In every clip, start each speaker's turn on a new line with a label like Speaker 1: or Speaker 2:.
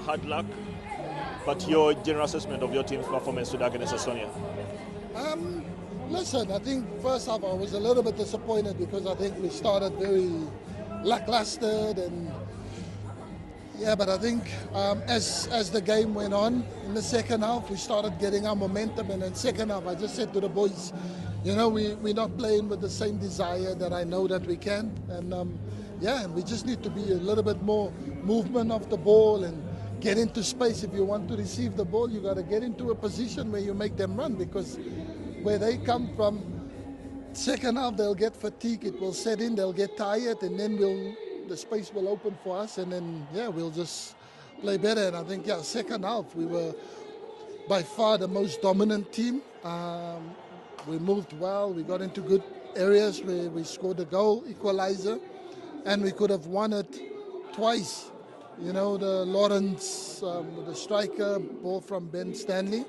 Speaker 1: hard luck, but your general assessment of your team's performance today against Estonia?
Speaker 2: Listen, I think first half I was a little bit disappointed because I think we started very lackluster and yeah, but I think as the game went on in the second half, we started getting our momentum, and in second half I just said to the boys, you know, we're not playing with the same desire that I know that we can, and yeah, and we just need to be a little bit more movement of the ball and get into space. If you want to receive the ball, you got to get into a position where you make them run, because where they come from, second half they'll get fatigued, it will set in, they'll get tired, and then the space will open for us, and then yeah, we'll just play better. And I think yeah, second half we were by far the most dominant team. We moved well, we got into good areas where we scored a goal, equalizer, and we could have won it twice. You know, the Lawrence, the striker, ball from Ben Stanley,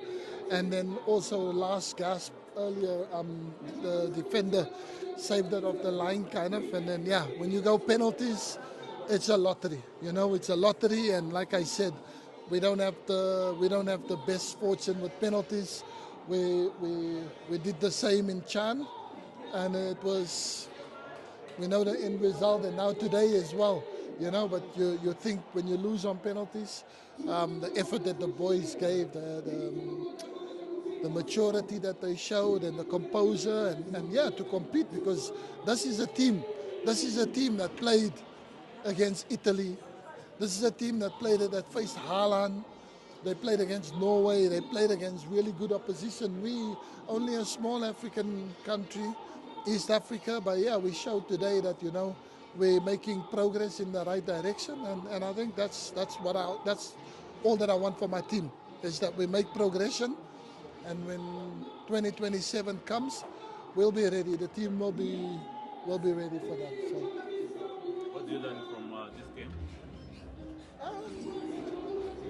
Speaker 2: and then also the last gasp earlier, the defender saved it off the line kind of, and then yeah, when you go penalties, it's a lottery. You know, it's a lottery, and like I said, we don't have the best fortune with penalties. We did the same in Chan, and it was, we know the end result, and now today as well. You know, but you think when you lose on penalties, the effort that the boys gave, the maturity that they showed, and the composure, and yeah, to compete, because this is a team that played against Italy. This is a team that faced Haaland. They played against Norway. They played against really good opposition. We only a small African country, East Africa, but yeah, we showed today that, you know, we're making progress in the right direction, and I think that's all that I want for my team, is that we make progression, and when 2027 comes, we'll be ready. The team will be ready for that. So.
Speaker 1: What do you learn from this game?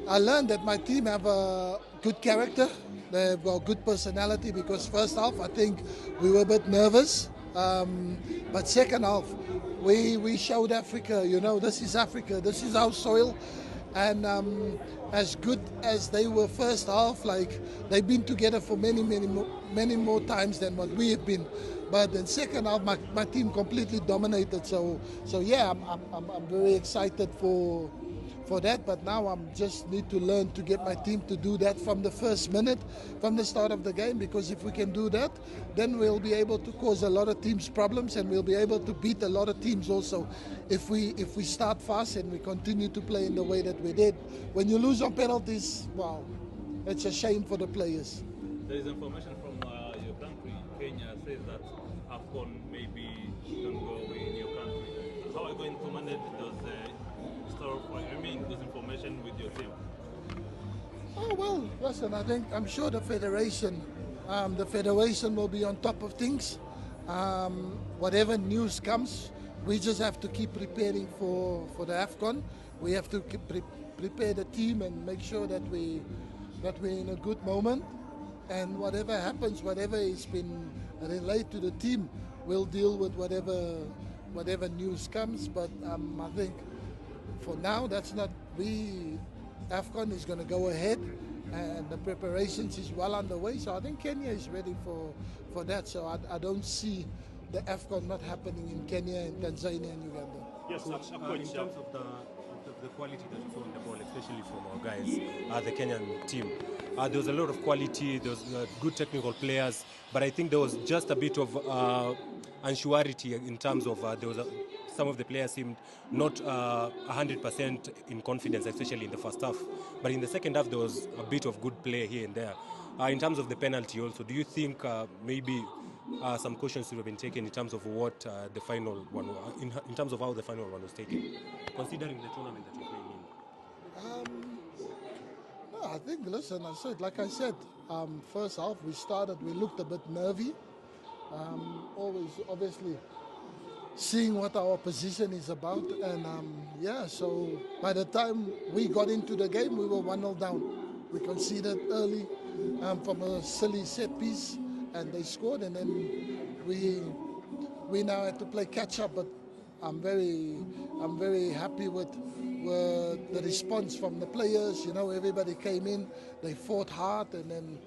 Speaker 2: I learned that my team have a good character. They've got good personality, because first half I think we were a bit nervous, but second half we showed Africa, you know, this is Africa, this is our soil, and as good as they were first half, like they've been together for many more times than what we have been. But in second half, my team completely dominated. So yeah, I'm very excited for that, but now I just need to learn to get my team to do that from the first minute, from the start of the game, because if we can do that, then we'll be able to cause a lot of teams problems, and we'll be able to beat a lot of teams also if we start fast and we continue to play in the way that we did. When you lose on penalties, wow, it's a shame for the players.
Speaker 1: There is information from your country, Kenya, says that AFCON maybe don't go away in your country. How are you going to manage those this information with your team?
Speaker 2: Oh well, listen, I'm sure the federation will be on top of things. Whatever news comes, we just have to keep preparing for the AFCON. We have to prepare the team and make sure that we're in a good moment. And whatever happens, whatever has been relayed to the team, we'll deal with whatever news comes. But I think for now, AFCON is going to go ahead, and the preparations is well underway. So I think Kenya is ready for that. So I don't see the AFCON not happening in Kenya, and Tanzania, and Uganda.
Speaker 3: Yes, in terms of the quality that you saw in the ball, especially from our guys, the Kenyan team, there was a lot of quality. There was good technical players, but I think there was just a bit of unsurety in terms of some of the players seemed not 100% in confidence, especially in the first half. But in the second half, there was a bit of good play here and there. In terms of the penalty also, do you think maybe some cautions should have been taken in terms of what the final one, in terms of how the final one was taken, considering the tournament that you're playing in?
Speaker 2: No, I think, listen, like I said, first half we looked a bit nervy. Always, obviously, seeing what our opposition is about, and yeah, so by the time we got into the game, we were 1-0 down. We conceded early from a silly set piece, and they scored, and then we now had to play catch up. But I'm very happy with were the response from the players. You know, everybody came in, they fought hard, and then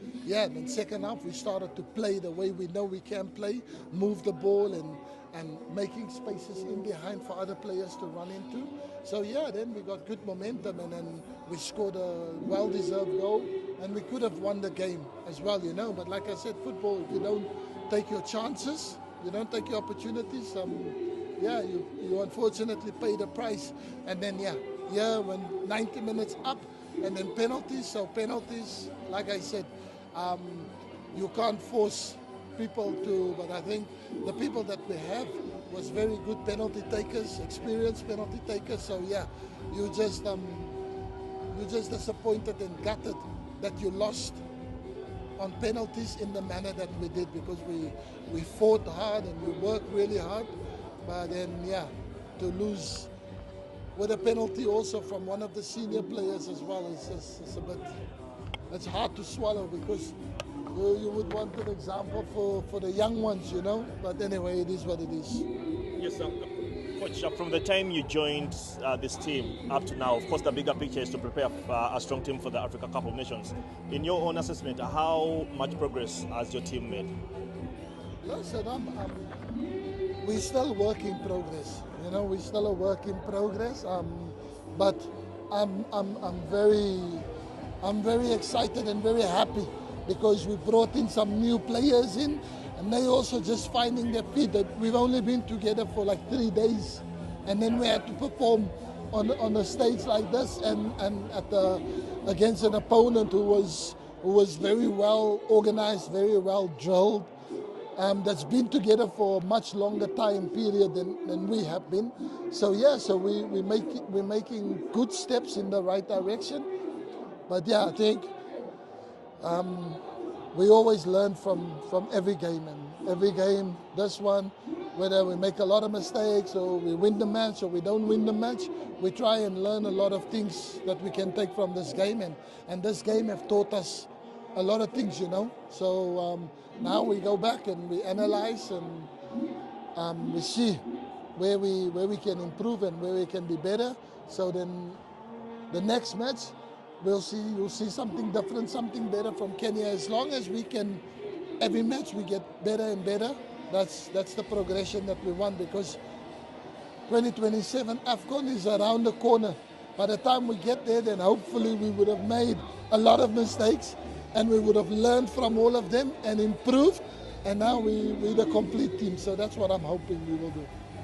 Speaker 2: second half we started to play the way we know we can play, move the ball and making spaces in behind for other players to run into. So then we got good momentum, and then we scored a well-deserved goal, and we could have won the game as well, you know. But like I said, football, if you don't take your chances, you don't take your opportunities, you unfortunately pay the price. And then when 90 minutes up, and then penalties. So penalties, like I said, you can't force people to, but I think the people that we have was very good penalty takers, experienced penalty takers. So you're just disappointed and gutted that you lost on penalties in the manner that we did, because we fought hard and we worked really hard. But then to lose with a penalty also from one of the senior players as well, it's a bit, it's hard to swallow, because you would want an example for the young ones, you know. But anyway, it is what it is.
Speaker 1: Yes, sir.
Speaker 4: Coach, from the time you joined this team up to now, of course, the bigger picture is to prepare a strong team for the Africa Cup of Nations. In your own assessment, how much progress has your team made?
Speaker 2: Listen, we're still work in progress. You know, we're still a work in progress. But I'm very excited and very happy, because we brought in some new players in, and they also just finding their feet. That we've only been together for like 3 days, and then we had to perform on a stage like this, and against an opponent who was very well organized, very well drilled, that's been together for a much longer time period than we have been. So we're making good steps in the right direction. But I think we always learn from every game, and every game, this one, whether we make a lot of mistakes or we win the match or we don't win the match, we try and learn a lot of things that we can take from this game, and this game have taught us a lot of things, you know. So now we go back and we analyze, and we see where we can improve and where we can be better. So then the next match, you'll see something different, something better from Kenya. As long as we can, every match we get better and better. That's the progression that we want, because 2027 AFCON is around the corner. By the time we get there, then hopefully we would have made a lot of mistakes, and we would have learned from all of them and improved. And now we're the complete team. So that's what I'm hoping we will do.